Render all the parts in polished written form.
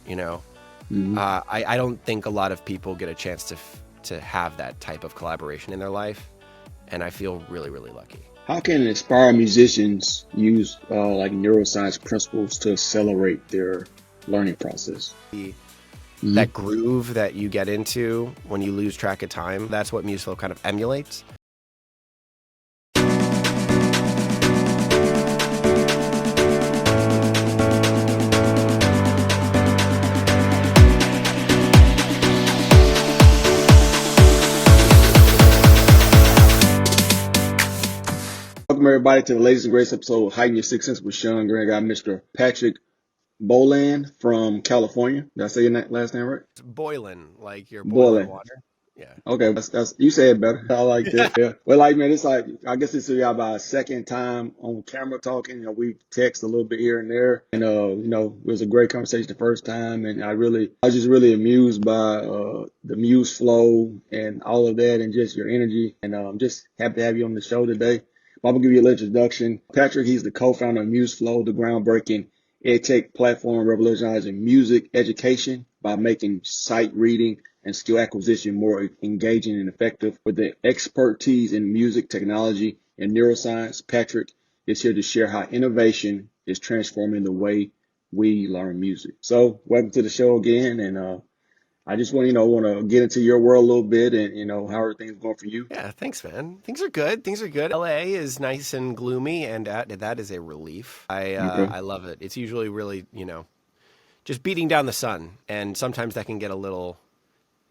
you know? Mm-hmm. I don't think a lot of people get a chance to have that type of collaboration in their life, and I feel really, really lucky. How can inspired musicians use like neuroscience principles to accelerate their learning process? Mm-hmm. That groove that you get into when you lose track of time, that's what MuseFlow kind of emulates. Welcome everybody to the latest and greatest episode of Heighten Your Sixth Sense with Shaun Green. I got Mr. Patrick Boylan from California. Did I say your last name right? It's Boylan, like you're boiling Boylan. water. Yeah. Okay, that's you say it better. I like that. Yeah. Well, like man, it's like I guess this is about second time on camera talking. You know, we text a little bit here and there, and you know, it was a great conversation the first time, and I was just really amused by the MuseFlow and all of that, and just your energy, and I'm just happy to have you on the show today. I'm gonna give you a little introduction. Patrick, he's the co-founder of MuseFlow, the groundbreaking edtech platform revolutionizing music education by making sight reading and skill acquisition more engaging and effective. With the expertise in music technology and neuroscience, Patrick is here to share how innovation is transforming the way we learn music. So welcome to the show again. And I just want to get into your world a little bit and, how are things going for you? Yeah, thanks, man. Things are good. Things are good. LA is nice and gloomy, and that is a relief. I love it. It's usually really, just beating down the sun, and sometimes that can get a little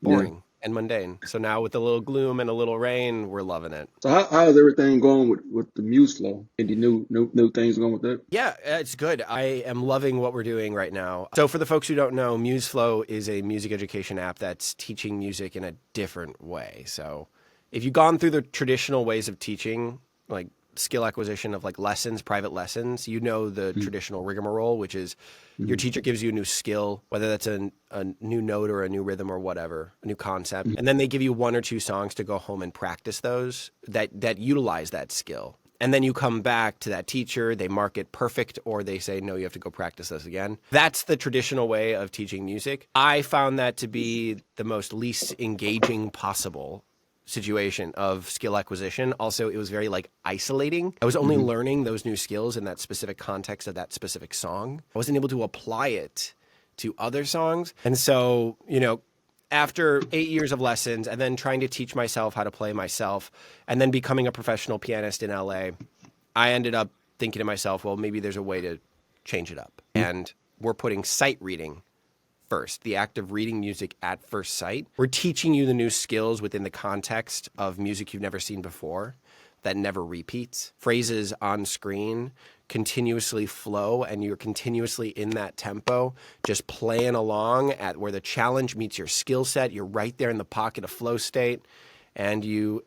boring and mundane. So now with a little gloom and a little rain, we're loving it. So how's everything going with the MuseFlow? Any new things going with that? Yeah, it's good. I am loving what we're doing right now. So for the folks who don't know, MuseFlow is a music education app that's teaching music in a different way. So if you've gone through the traditional ways of teaching, like skill acquisition of like lessons, private lessons, the traditional rigmarole, which is your teacher gives you a new skill, whether that's a new note or a new rhythm or whatever, a new concept. And then they give you one or two songs to go home and practice those that utilize that skill. And then you come back to that teacher, they mark it perfect, or they say, no, you have to go practice this again. That's the traditional way of teaching music. I found that to be the most least engaging possible situation of skill acquisition. Also, it was very isolating. I was only learning those new skills in that specific context of that specific song. I wasn't able to apply it to other songs. And so, after 8 years of lessons and then trying to teach myself how to play myself and then becoming a professional pianist in LA, I ended up thinking to myself, well, maybe there's a way to change it up. And we're putting sight reading first, the act of reading music at first sight. We're teaching you the new skills within the context of music you've never seen before that never repeats. Phrases on screen continuously flow, and you're continuously in that tempo, just playing along at where the challenge meets your skill set. You're right there in the pocket of flow state, and you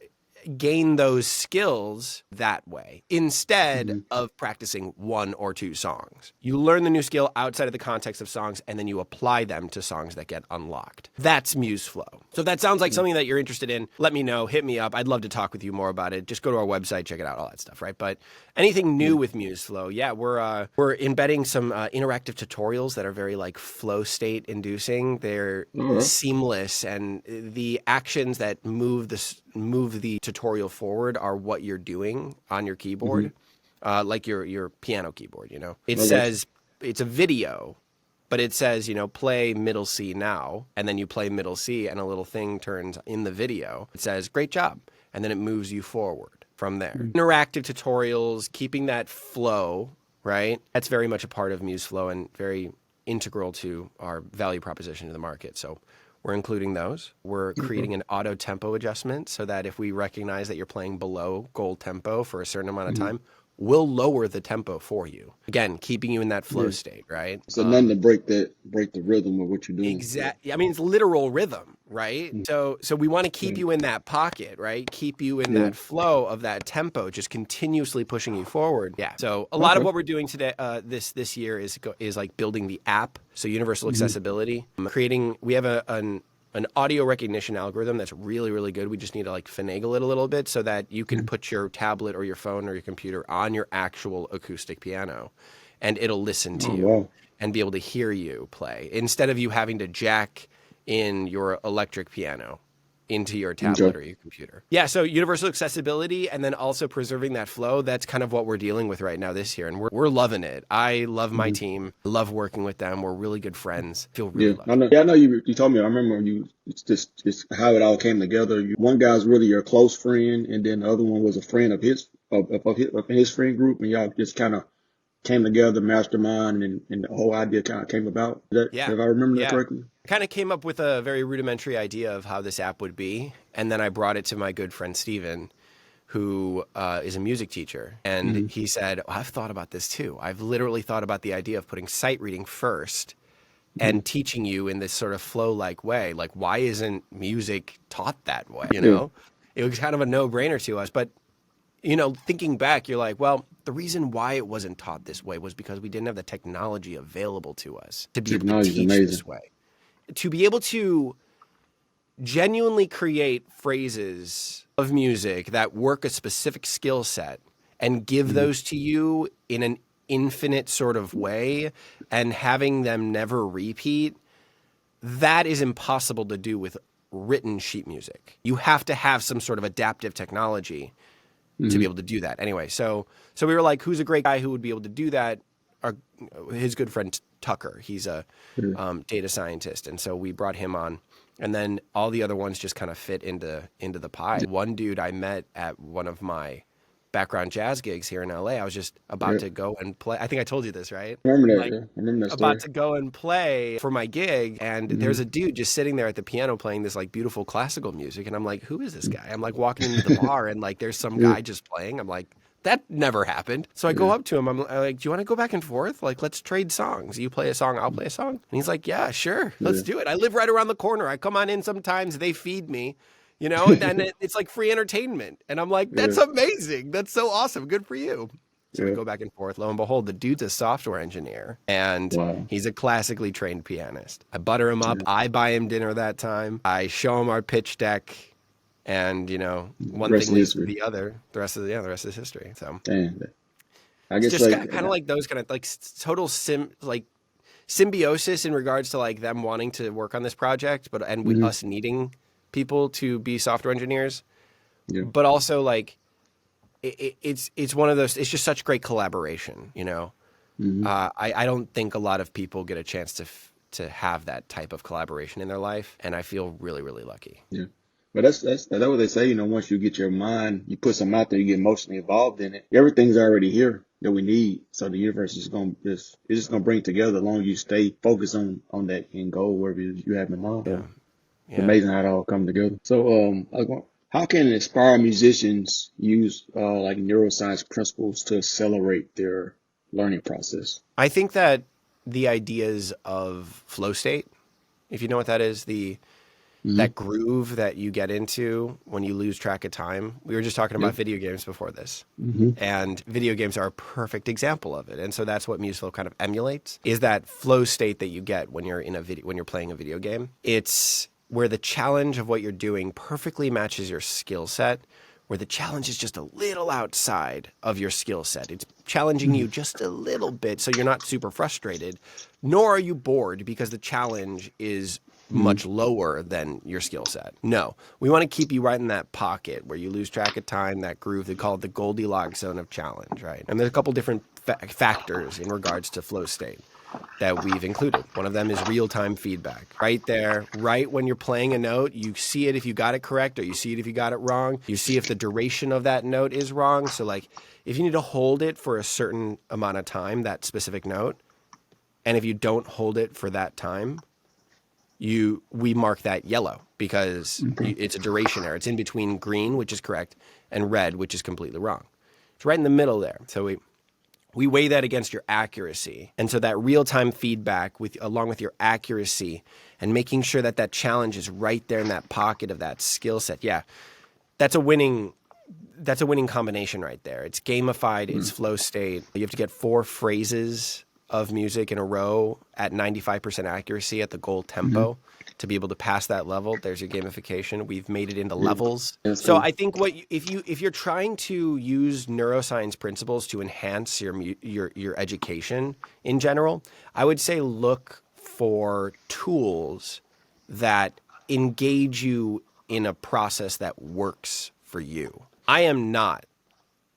gain those skills that way instead of practicing one or two songs. You learn the new skill outside of the context of songs, and then you apply them to songs that get unlocked. That's MuseFlow. So if that sounds like something that you're interested in, let me know, hit me up. I'd love to talk with you more about it. Just go to our website, check it out, all that stuff, right? But anything new with MuseFlow, we're embedding some interactive tutorials that are very flow state inducing. They're seamless, and the actions that move the tutorial forward are what you're doing on your keyboard, like your piano keyboard. It says it's a video, but it says play middle C now, and then you play middle C, and a little thing turns in the video. It says great job, and then it moves you forward from there. Interactive tutorials, keeping that flow, right? That's very much a part of MuseFlow and very integral to our value proposition to the market. So we're including those. We're creating an auto tempo adjustment so that if we recognize that you're playing below goal tempo for a certain amount of time, we'll lower the tempo for you. Again, keeping you in that flow state, right? So nothing to break the rhythm of what you're doing. Exactly. I mean, it's literal rhythm, right? So we want to keep you in that pocket, right? Keep you in that flow of that tempo, just continuously pushing you forward. Yeah. So a lot of what we're doing today, this year is building the app. So universal accessibility, we have an audio recognition algorithm that's really, really good. We just need to finagle it a little bit so that you can put your tablet or your phone or your computer on your actual acoustic piano, and it'll listen to you. Wow. and be able to hear you play instead of you having to jack in your electric piano into your tablet or your computer. Yeah, so universal accessibility and then also preserving that flow, that's kind of what we're dealing with right now this year. And we're loving it. I love my team. I love working with them. We're really good friends. Feel really lucky. I know you told me. I remember it's just how it all came together. One guy's really your close friend, and then the other one was a friend of his friend group, and y'all just kind of came together, mastermind, and the whole idea kind of came about. If I remember that correctly? I kind of came up with a very rudimentary idea of how this app would be, and then I brought it to my good friend Steven, who is a music teacher, and he said, I've thought about this too. I've literally thought about the idea of putting sight reading first and teaching you in this sort of flow-like way. Like, why isn't music taught that way? You know, it was kind of a no-brainer to us, but thinking back, you're like, well, the reason why it wasn't taught this way was because we didn't have the technology available to us to be able to teach this way. To be able to genuinely create phrases of music that work a specific skill set and give those to you in an infinite sort of way and having them never repeat, that is impossible to do with written sheet music. You have to have some sort of adaptive technology to be able to do that. Anyway, so we were like, who's a great guy who would be able to do that? His good friend Tucker, he's a data scientist, and so we brought him on, and then all the other ones just kind of fit into the pie. One dude I met at one of my background jazz gigs here in LA. I was just about to go and play. I think I told you this, right? I remember that. I remember that story. About to go and play for my gig, and there's a dude just sitting there at the piano playing this like beautiful classical music, and I'm like, who is this guy? I'm like walking into the bar, and like there's some guy just playing. I'm like, that never happened. So I go up to him. I'm like, do you want to go back and forth? Like, let's trade songs. You play a song, I'll play a song. And he's like, yeah, sure. Let's do it. I live right around the corner. I come on in sometimes. They feed me, and it's like free entertainment. And I'm like, that's amazing. That's so awesome. Good for you. So we go back and forth. Lo and behold, the dude's a software engineer, and he's a classically trained pianist. I butter him up. I buy him dinner that time. I show him our pitch deck. And one thing leads to the other. The rest is history. So, I guess it's just kind of like those kind of like total symbiosis in regards to like them wanting to work on this project, but us needing people to be software engineers. But also like it's one of those. It's just such great collaboration. I don't think a lot of people get a chance to have that type of collaboration in their life, and I feel really, really lucky. Yeah. But that's what they say, once you get your mind, you put something out there, you get emotionally involved in it. Everything's already here that we need. So the universe is it's just gonna bring it together as long as you stay focused on that end goal, wherever you have in mind. So it's amazing how it all comes together. So how can inspired musicians use like neuroscience principles to accelerate their learning process? I think that the ideas of flow state, if you know what that is, that groove that you get into when you lose track of time. We were just talking about video games before this, and video games are a perfect example of it. And so that's what MuseFlow kind of emulates, is that flow state that you get when you're when you're playing a video game. It's where the challenge of what you're doing perfectly matches your skill set, where the challenge is just a little outside of your skill set. It's challenging you just a little bit, so you're not super frustrated, nor are you bored because the challenge is much lower than your skill set. No, we want to keep you right in that pocket where you lose track of time, that groove. They call it the Goldilocks zone of challenge, right? And there's a couple different factors in regards to flow state that we've included. One of them is real-time feedback. Right there, right when you're playing a note, you see it if you got it correct, or you see it if you got it wrong. You see if the duration of that note is wrong. So like if you need to hold it for a certain amount of time, that specific note, and if you don't hold it for that time, we mark that yellow because it's a duration error. It's in between green, which is correct, and red, which is completely wrong. It's right in the middle there. So we weigh that against your accuracy. And so that real-time feedback along with your accuracy and making sure that challenge is right there in that pocket of that skill set. Yeah, that's a winning combination right there. It's gamified, it's flow state. You have to get 4 phrases of music in a row at 95% accuracy at the goal tempo to be able to pass that level. There's your gamification. We've made it into levels. That's So cool. I think if you're trying to use neuroscience principles to enhance your education in general, I would say look for tools that engage you in a process that works for you. I am not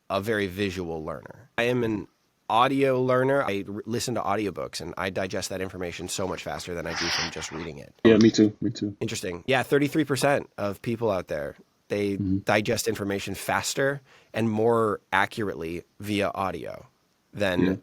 a very visual learner. I am an audio learner. I listen to audiobooks and I digest that information so much faster than I do from just reading it. Yeah, me too. Me too. Interesting. Yeah, 33% of people out there, they digest information faster and more accurately via audio than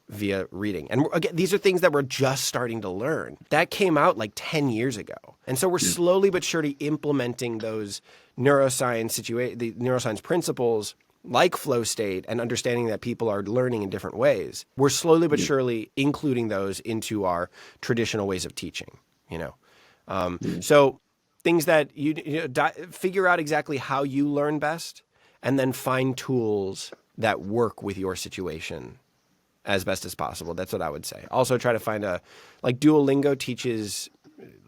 via reading. And again, these are things that we're just starting to learn. That came out like 10 years ago. And so we're slowly but surely implementing those the neuroscience principles like flow state and understanding that people are learning in different ways. We're slowly but surely including those into our traditional ways of teaching, you know. So things that figure out exactly how you learn best and then find tools that work with your situation as best as possible. That's what I would say. Also try to find like Duolingo teaches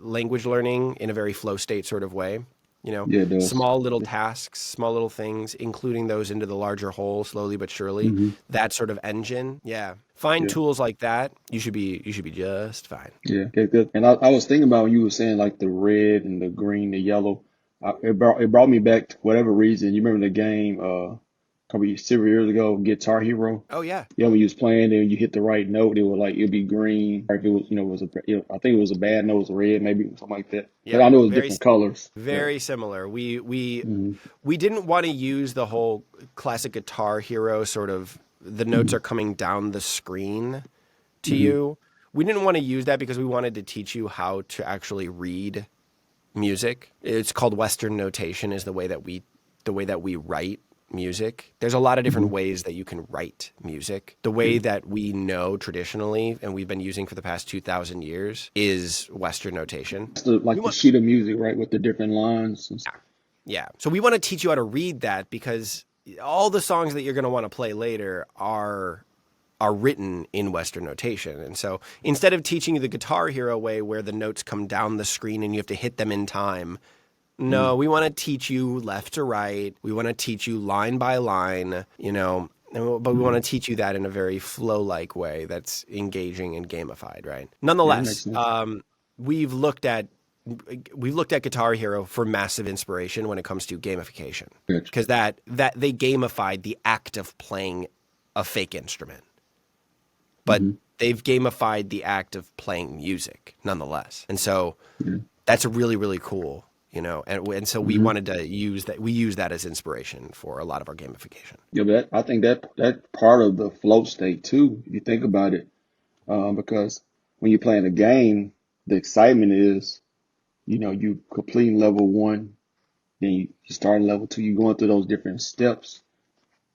language learning in a very flow state sort of way. You know, Yeah, it does. small little tasks, small little things, including those into the larger whole, slowly but surely. That sort of engine. Yeah. Find tools like that. You should be just fine. Yeah, okay, good. And I was thinking about when you were saying like the red and the green, the yellow. It brought me back to whatever reason. You remember the game several years ago, Guitar Hero? Oh yeah. Yeah, when you was playing and you hit the right note, it'd be green. Or if it was, I think it was a bad note, it was red, maybe something like that. Yeah, But I know it was different colors. Very similar. We didn't want to use the whole classic Guitar Hero sort of the notes are coming down the screen to you. We didn't want to use that because we wanted to teach you how to actually read music. It's called Western notation is the way that we write music. There's a lot of different ways that you can write music. The way that we know traditionally and we've been using for the past 2,000 years is Western notation. It's the sheet of music, right, with the different lines. Yeah. So we want to teach you how to read that because all the songs that you're going to want to play later are written in Western notation. And so instead of teaching you the Guitar Hero way where the notes come down the screen and you have to hit them in time, no, we want to teach you left to right. We want to teach you line by line, but we want to teach you that in a very flow-like way that's engaging and gamified, right? Nonetheless, we've looked at Guitar Hero for massive inspiration when it comes to gamification because that they gamified the act of playing a fake instrument, but they've gamified the act of playing music nonetheless. And so that's really, really cool. And so we wanted to use that. We use that as inspiration for a lot of our gamification. Yeah, but I think that part of the flow state too, if you think about it, because when you're playing a game, the excitement is, you completing level 1, then you start level 2, you're going through those different steps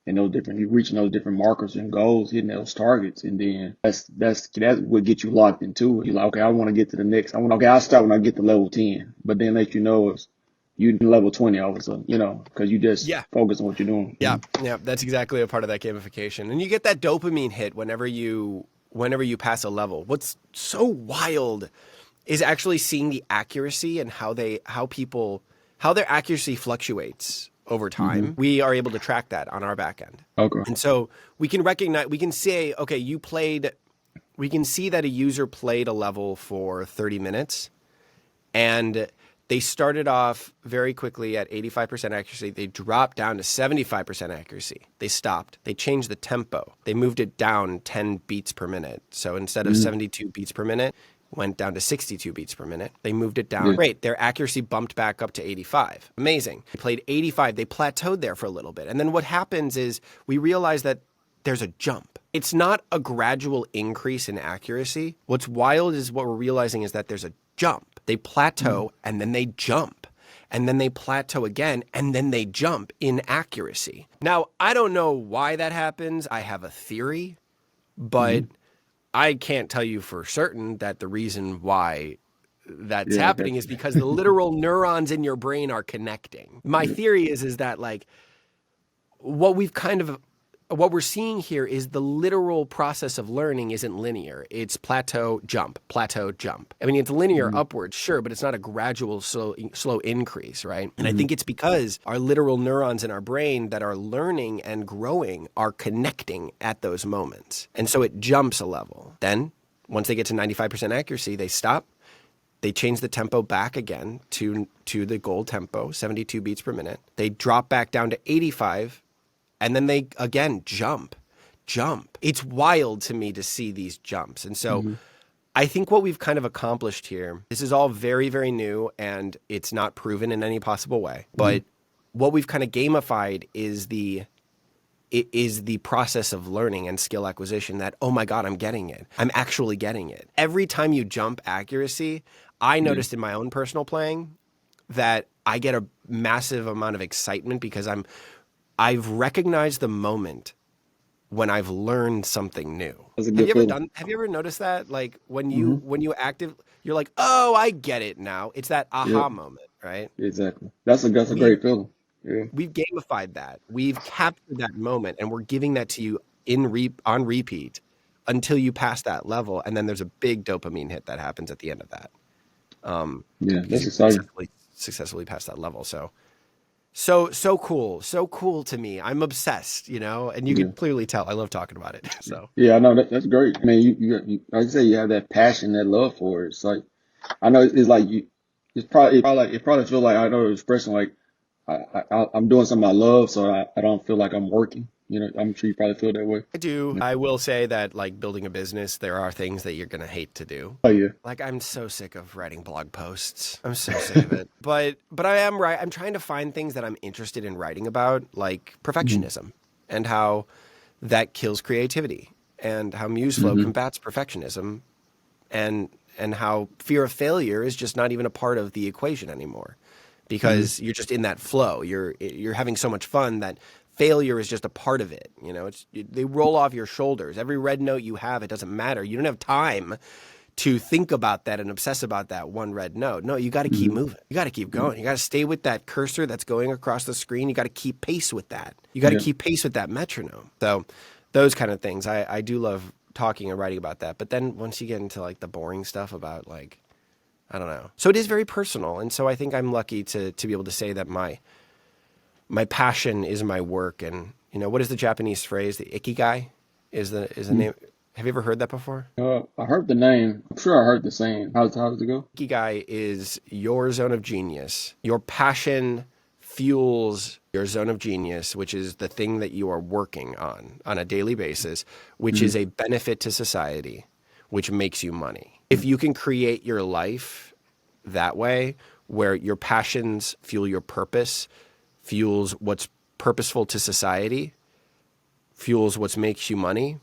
and you're reaching those different markers and goals, hitting those targets, and then that's what gets you locked into it. You're like, okay, I want to get to the next. I'll start when I get to level 10, but then let you know it's you level 20 all of a sudden, because you just focus on what you're doing. Yeah, that's exactly a part of that gamification, and you get that dopamine hit whenever you pass a level. What's so wild is actually seeing the accuracy and how their accuracy fluctuates over time. We are able to track that on our back end. Okay. And so we can say, okay, we can see that a user played a level for 30 minutes and they started off very quickly at 85% accuracy. They dropped down to 75% accuracy. They stopped. They changed the tempo. They moved it down 10 beats per minute. So instead of 72 beats per minute, went down to 62 beats per minute. They moved it down. Great. Their accuracy bumped back up to 85. Amazing. They played 85. They plateaued there for a little bit. And then what happens is we realize that there's a jump. It's not a gradual increase in accuracy. What's wild is what we're realizing is that there's a jump. They plateau and then they jump. And then they plateau again and then they jump in accuracy. Now, I don't know why that happens. I have a theory, but I can't tell you for certain that the reason why that's happening is because the literal neurons in your brain are connecting. My theory is that like what we've kind of what we're seeing here is the literal process of learning isn't linear. It's plateau, jump, plateau, jump. I mean, it's linear upwards, sure, but it's not a gradual, slow increase, right? And I think it's because our literal neurons in our brain that are learning and growing are connecting at those moments. And so it jumps a level. Then, once they get to 95% accuracy, they stop. They change the tempo back again to the goal tempo, 72 beats per minute. They drop back down to 85, and then they, again, jump. It's wild to me to see these jumps. And so I think what we've kind of accomplished here, this is all very, very new, and it's not proven in any possible way. But what we've kind of gamified is the process of learning and skill acquisition that, oh my God, I'm getting it. I'm actually getting it. Every time you jump accuracy, I noticed in my own personal playing that I get a massive amount of excitement because I've recognized the moment when I've learned something new. That's a good feeling. Have you ever noticed that? Like when you you're like, oh, I get it now. It's that aha moment, right? Exactly. That's a great feeling. Yeah. We've gamified that. We've captured that moment, and we're giving that to you on repeat until you pass that level, and then there's a big dopamine hit that happens at the end of that. That's exciting. Successfully passed that level. So cool to me. I'm obsessed, and you can clearly tell I love talking about it. So Yeah, I know that's great. I mean, you like I say, you have that passion, that love for it. It's like, I know it's like it probably feels like, I know the expression like I'm doing something I love, so I don't feel like I'm working. I'm sure you probably feel that way. I do. I will say that, like, building a business, there are things that you're going to hate to do. Oh yeah. Like, I'm so sick of writing blog posts. I'm so sick of it. But I am right. I'm trying to find things that I'm interested in writing about, like perfectionism and how that kills creativity, and how MuseFlow combats perfectionism, and how fear of failure is just not even a part of the equation anymore, because you're just in that flow. You're having so much fun that failure is just a part of it. They roll off your shoulders. Every red note you have, it doesn't matter. You don't have time to think about that and obsess about that one red note. No, you got to keep moving. You got to keep going. You got to stay with that cursor that's going across the screen. You got to keep pace with that. You got to keep pace with that metronome. So those kind of things, I do love talking and writing about that. But then once you get into like the boring stuff about, like, I don't know. So it is very personal. And so I think I'm lucky to be able to say that my passion is my work. And, what is the Japanese phrase? The ikigai is the name. Have you ever heard that before? I heard the name. I'm sure I heard the saying. How does it go? Ikigai is your zone of genius. Your passion fuels your zone of genius, which is the thing that you are working on a daily basis, which is a benefit to society, which makes you money. If you can create your life that way, where your passions fuel your purpose, fuels what's purposeful to society, fuels what makes you money,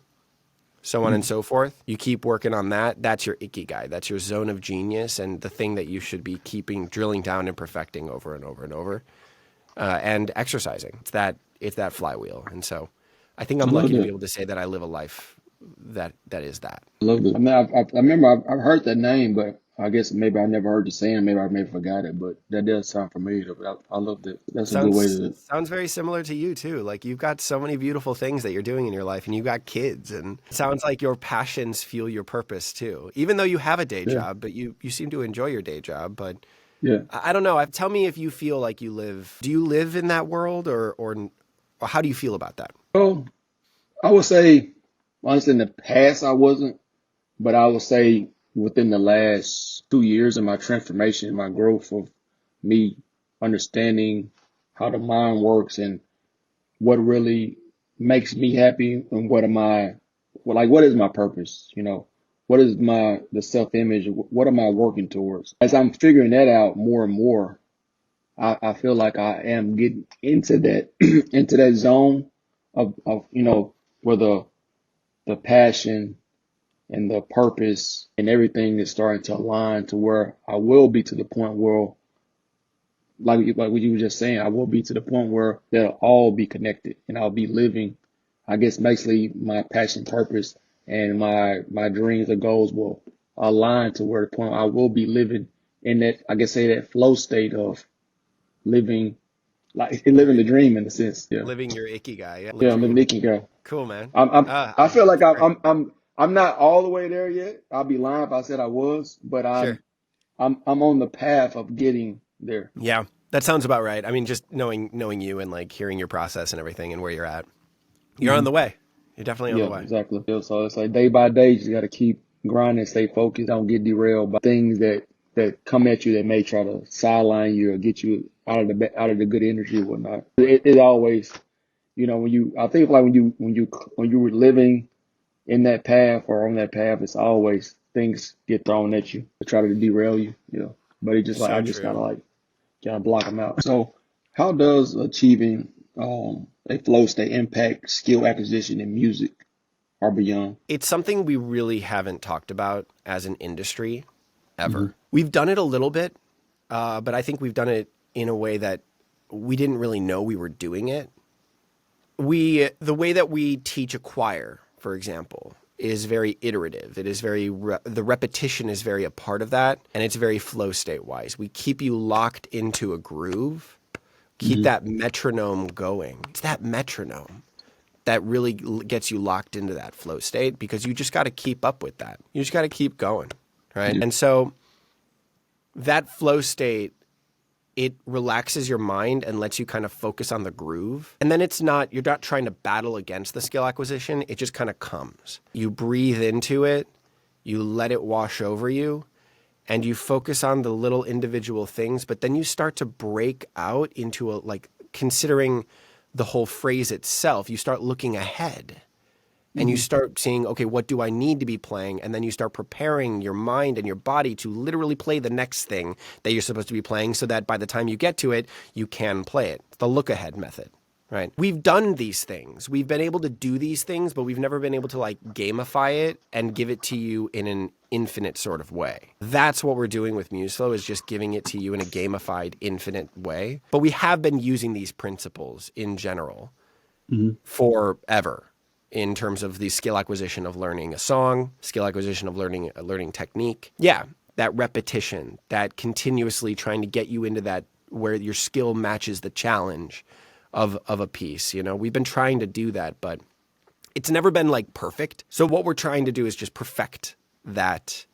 so on and so forth. You keep working on that. That's your ikigai. That's your zone of genius, and the thing that you should be drilling down and perfecting over and over and over, and exercising. It's that flywheel. And so I think I'm lucky to be able to say that I live a life that is that. I love it. I mean, I remember I've heard that name, but I guess maybe I never heard the saying. Maybe I forgot it, but that does sound familiar. But I love that. That's a good way to. Sounds very similar to you too. Like, you've got so many beautiful things that you're doing in your life, and you've got kids, and it sounds like your passions fuel your purpose too. Even though you have a day job, but you seem to enjoy your day job. But I don't know. Tell me if you feel like you live. Do you live in that world, or how do you feel about that? Well, I would say, honestly, in the past I wasn't, but I would say within the last 2 years of my transformation, my growth of me understanding how the mind works and what really makes me happy, and what is my purpose? What is the self-image? What am I working towards? As I'm figuring that out more and more, I feel like I am getting into that, into that zone of, where the passion and the purpose and everything is starting to align to where I will be to the point where, like what you were just saying, I will be to the point where they'll all be connected, and I'll be living, I guess, basically my passion, purpose, and my dreams or goals will align to where the point I will be living in that, I guess, say that flow state of living the dream in a sense. Yeah. Living your ikigai. Yeah, I'm living the ikigai. Cool, man. I feel like Great. I'm not all the way there yet. I'll be lying if I said I was, but Sure. I'm on the path of getting there. Yeah, that sounds about right. I mean, just knowing you and like hearing your process and everything and where you're at, you're on Hmm. the way. You're definitely on Yeah, the way. exactly. Yeah, so it's like day by day, you just got to keep grinding, stay focused, don't get derailed by things that come at you that may try to sideline you or get you out of the good energy and whatnot. It always, I think like when you were living in that path or on that path, it's always things get thrown at you to try to derail you. But it just like I So just true. kind of block them out. So how does achieving a flow state impact skill acquisition in music or beyond? It's something we really haven't talked about as an industry Hmm. ever. We've done it a little bit, but I think we've done it in a way that we didn't really know we were doing it. The way that we teach a choir, for example, is very iterative. It is the repetition is very a part of that, and it's very flow state wise. We keep you locked into a groove, keep Hmm. that metronome going. It's that metronome that really gets you locked into that flow state because you just got to keep up with that. You just got to keep going, right? Yeah. And so that flow state, it relaxes your mind and lets you kind of focus on the groove. And then you're not trying to battle against the skill acquisition. It just kind of comes. You breathe into it, you let it wash over you, and you focus on the little individual things, but then you start to break out into considering the whole phrase itself. You start looking ahead. And you Hmm. start seeing, okay, what do I need to be playing? And then you start preparing your mind and your body to literally play the next thing that you're supposed to be playing so that by the time you get to it, you can play it. The look ahead method, right? We've done these things. We've been able to do these things, but we've never been able to like gamify it and give it to you in an infinite sort of way. That's what we're doing with MuseFlow, is just giving it to you in a gamified, infinite way. But we have been using these principles in general Hmm. forever in terms of the skill acquisition of learning a song, skill acquisition of learning technique. Yeah, that repetition, that continuously trying to get you into that where your skill matches the challenge of a piece. We've been trying to do that, but it's never been like perfect. So what we're trying to do is just perfect that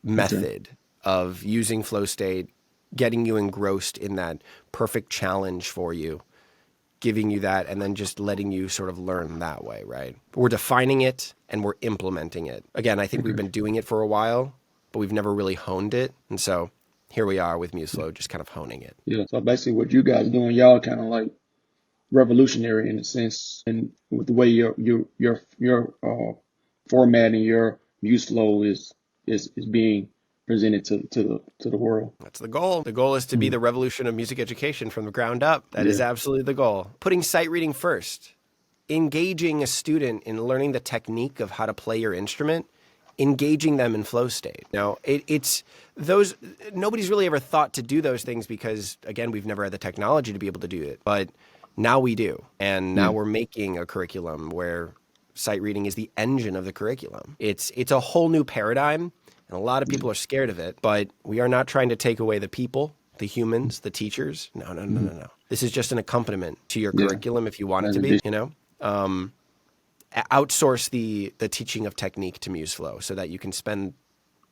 Okay. method of using flow state, getting you engrossed in that perfect challenge for you, giving you that, and then just letting you sort of learn that way, right? We're defining it and we're implementing it. Again, I think we've Okay. been doing it for a while, but we've never really honed it. And so here we are with MuseFlow, just kind of honing it. Yeah. So basically, what you guys doing, y'all kind of like revolutionary in a sense, and with the way your formatting your use flow is being presented to the world. That's the goal. The goal is to be Mm. the revolution of music education from the ground up. That is Yeah. absolutely the goal. Putting sight reading first, engaging a student in learning the technique of how to play your instrument, engaging them in flow state. Now, it's those, nobody's really ever thought to do those things because, again, we've never had the technology to be able to do it. But now we do. And now Yeah. we're making a curriculum where sight reading is the engine of the curriculum. It's a whole new paradigm, and a lot of people are scared of it, but we are not trying to take away the people, the humans, the teachers. No, no, no, Mhm. no, no. This is just an accompaniment to your Yeah. curriculum if you want it As to a be, dish. outsource the teaching of technique to MuseFlow so that you can spend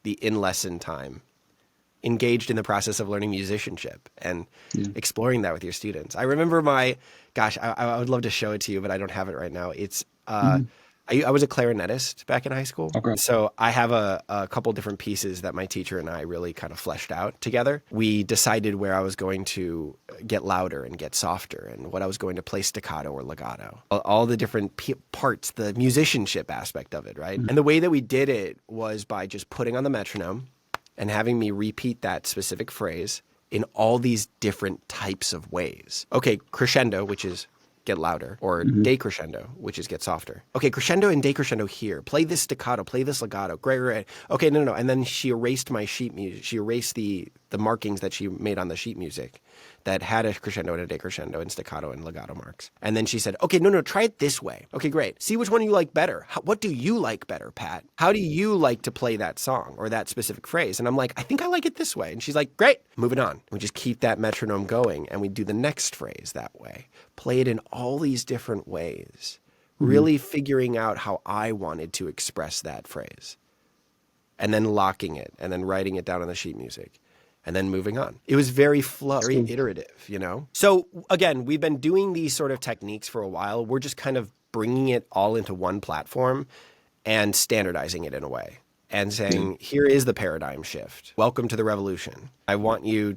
the in-lesson time engaged in the process of learning musicianship and Yeah. exploring that with your students. I remember I would love to show it to you, but I don't have it right now. Hmm. I was a clarinetist back in high school. Okay. So I have a couple different pieces that my teacher and I really kind of fleshed out together. We decided where I was going to get louder and get softer and what I was going to play staccato or legato. All the different parts, the musicianship aspect of it, right? Mhm. And the way that we did it was by just putting on the metronome and having me repeat that specific phrase in all these different types of ways. Okay, crescendo, which is get louder, or Hmm. decrescendo, which is get softer. Okay, crescendo and decrescendo here. Play this staccato, play this legato. Great, great. Okay, no. And then she erased my sheet music. She erased the markings that she made on the sheet music that had a crescendo and a decrescendo and staccato and legato marks. And then she said, okay, no, try it this way. Okay, great. See which one you like better. What do you like better, Pat? How do you like to play that song or that specific phrase? And I'm like, I think I like it this way. And she's like, great, moving on. We just keep that metronome going and we do the next phrase that way. Play it in all these different ways. really figuring out how I wanted to express that phrase, and then locking it, and then writing it down on the sheet music, and then moving on. It was very flow, very iterative, you know? So again, we've been doing these sort of techniques for a while. We're just kind of bringing it all into one platform and standardizing it in a way and saying, here is the paradigm shift. Welcome to the revolution. I want you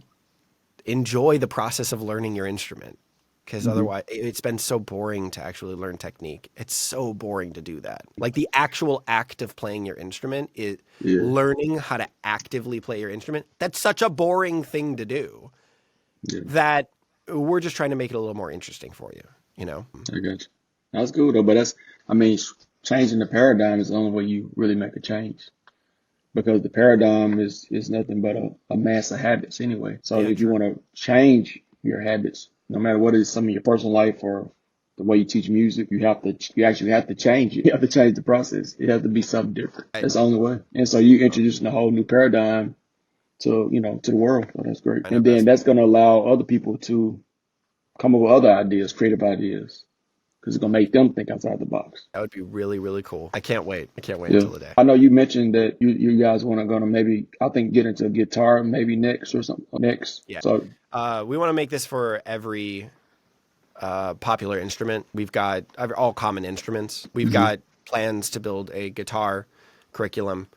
enjoy the process of learning your instrument, because otherwise it's been so boring to actually learn technique. It's so boring to do that. Like the actual act of playing your instrument is learning how to actively play your instrument. That's such a boring thing to do that we're just trying to make it a little more interesting for you, you know? I got you. That's cool though, but changing the paradigm is the only way you really make a change. Because the paradigm is nothing but a mass of habits anyway. So if you want to change your habits, no matter what is some of your personal life or the way you teach music, you actually have to change it. You have to change the process. It has to be something different. That's the only way. And so you introducing a whole new paradigm to the world. So that's great. And then that's going to allow other people to come up with other ideas, creative ideas. Because it's going to make them think outside the box. That would be really, really cool. I can't wait. Until the day. I know you mentioned that you guys want to maybe, I think, get into guitar maybe next or something next. Yeah. So we want to make this for every popular instrument. We've got all common instruments. We've got plans to build a guitar curriculum,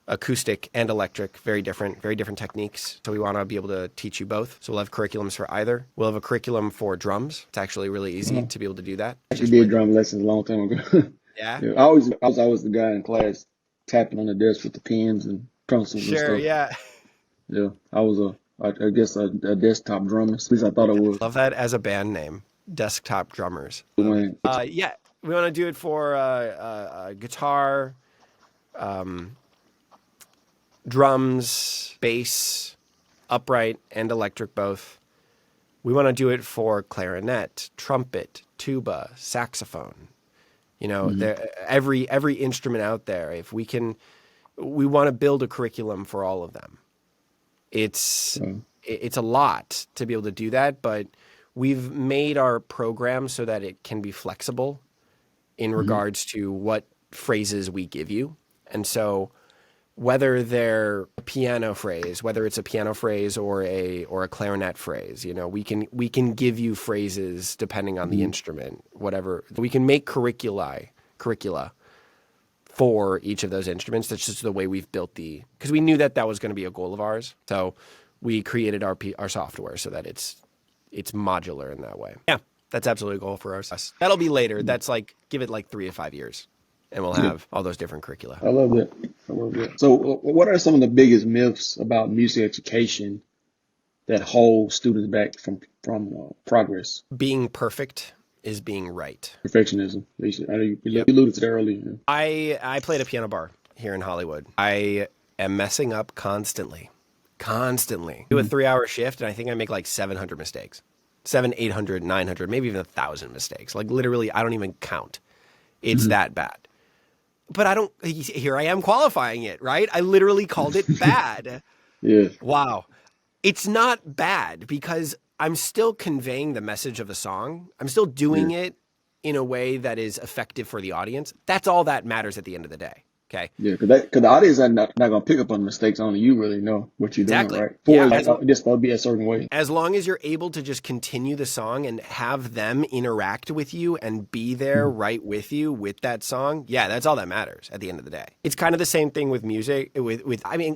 acoustic and electric, very different techniques. So we want to be able to teach you both. So we'll have curriculums for either. We'll have a curriculum for drums. It's actually really easy to be able to do that. I actually did drum lessons a long time ago. Yeah? I was always the guy in class tapping on the desk with the pens and pencils and stuff. Yeah. Yeah, I was I guess a desktop drummer. At least I thought I was. Love that as a band name, Desktop Drummers. Yeah, we want to do it for guitar, drums, bass, upright and electric both. We want to do it for clarinet, trumpet, tuba, saxophone. You know, every instrument out there. If we want to build a curriculum for all of them. It's a lot to be able to do that, but we've made our program so that it can be flexible in regards to what phrases we give you. And so whether they're a piano phrase, whether it's a piano phrase or a clarinet phrase, you know, we can give you phrases depending on the instrument, whatever. We can make curricula for each of those instruments. That's just the way we've built because we knew that was going to be a goal of ours. So we created our software so that it's modular in that way. Yeah, that's absolutely a goal for us. That'll be later. That's give it 3 to 5 years. And we'll have all those different curricula. I love that. So what are some of the biggest myths about music education that hold students back from progress? Being perfect is being right. Perfectionism. I know you alluded to that earlier. I played a piano bar here in Hollywood. I am messing up constantly. Do a 3-hour shift, and I think I make 700 mistakes. 700, 800, 900, maybe even 1,000 mistakes. Literally, I don't even count. It's that bad. But here I am qualifying it, right? I literally called it bad. Yeah. Wow. It's not bad because I'm still conveying the message of the song. I'm still doing it in a way that is effective for the audience. That's all that matters at the end of the day. Okay. Yeah, because the audience is not going to pick up on mistakes. Only you really know what you're doing, right? It's supposed to be a certain way. As long as you're able to just continue the song and have them interact with you and be there right with you with that song, that's all that matters at the end of the day. It's kind of the same thing with music.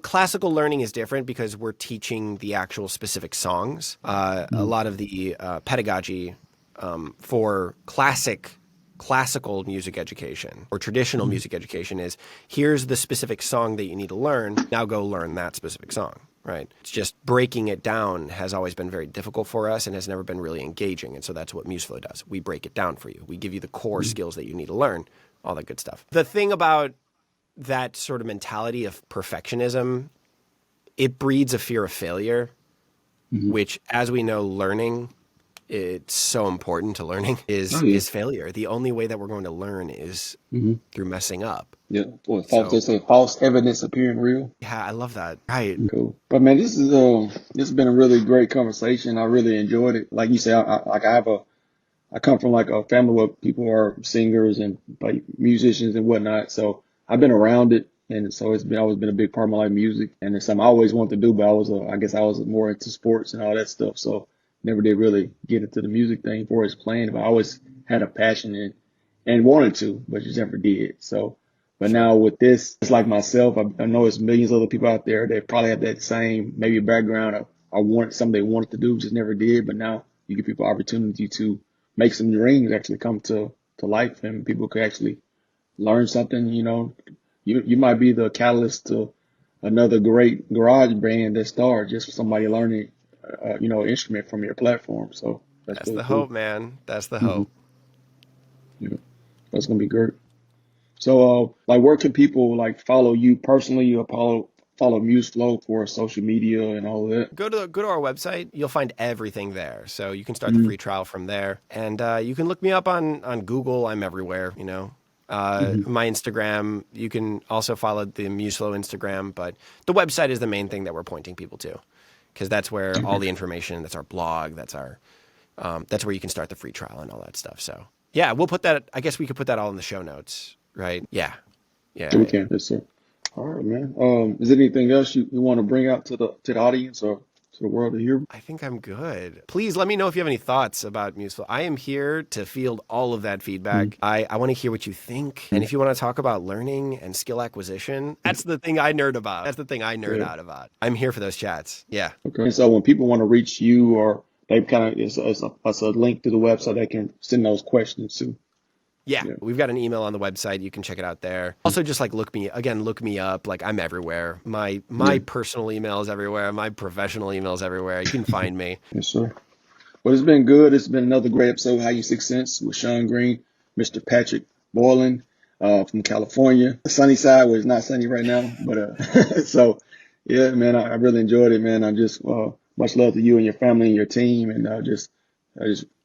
Classical learning is different because we're teaching the actual specific songs. A lot of the pedagogy for classical music education or traditional music education is here's the specific song that you need to learn. Now go learn that specific song, right? It's just breaking it down has always been very difficult for us and has never been really engaging. And so that's what MuseFlow does. We break it down for you. We give you the core skills that you need to learn, all that good stuff. The thing about that sort of mentality of perfectionism, it breeds a fear of failure, which, as we know, learning, it's so important to learning is failure. The only way that we're going to learn is through messing up. Yeah. They say false evidence appearing real. Yeah, I love that. Right. Cool. But man, this has been a really great conversation. I really enjoyed it. Like you said, I have I come from like a family where people are singers and like musicians and whatnot. So I've been around it. And so it's been always been a big part of my life, music. And it's something I always wanted to do, but I guess I was more into sports and all that stuff. So never did really get into the music thing for his playing, but I always had a passion and wanted to, but just never did. So, but Sure. now with this, it's like myself. I know there's millions of other people out there that probably have that same maybe background or want something they wanted to do, just never did. But now you give people opportunity to make some dreams actually come to life, and people could actually learn something. You might be the catalyst to another great garage band that starts just for somebody learning, instrument from your platform. So that's That's really the cool. hope, man. That's the Hmm. hope. Yeah, that's gonna be great. So, like, where can people like follow you personally or follow MuseFlow for social media and all of that? Go to our website. You'll find everything there. So you can start the Hmm. free trial from there, and you can look me up on Google. I'm everywhere. Hmm. My Instagram. You can also follow the MuseFlow Instagram, but the website is the main thing that we're pointing people to, because that's where all the information. That's our blog. That's where you can start the free trial and all that stuff. So yeah, we'll put that. I guess we could put that all in the show notes, right? Yeah, So we yeah. can. Yes, sir. All right, man. Is there anything else you want to bring out to the audience or to the world to hear? I think I'm good. Please let me know if you have any thoughts about MuseFlow. I am here to field all of that feedback. I want to hear what you think. And Mm-hmm. if you want to talk about learning and skill acquisition, that's the thing I nerd about. That's the thing I nerd Yeah. out about. I'm here for those chats. Yeah. Okay. So when people want to reach you, or they kind of it's a link to the website they can send those questions to. Yeah, Yeah. we've got an email on the website. You can check it out there. Also, just like look me up. Like I'm everywhere. My Yeah. personal email is everywhere. My professional email is everywhere. You can find me. Yes, sir. Well, it's been good. It's been another great episode of How You Six Sense with Shaun Green, Mr. Patrick Boylan, from California. The sunny side where it's not sunny right now, but so yeah, man, I really enjoyed it, man. I just much love to you and your family and your team, and just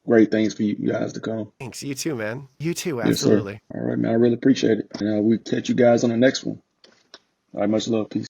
great things for you guys to come. Thanks. You too, man. You too. Yes, sir. Absolutely. All right, man. I really appreciate it, and we'll catch you guys on the next one. All right, much love. Peace.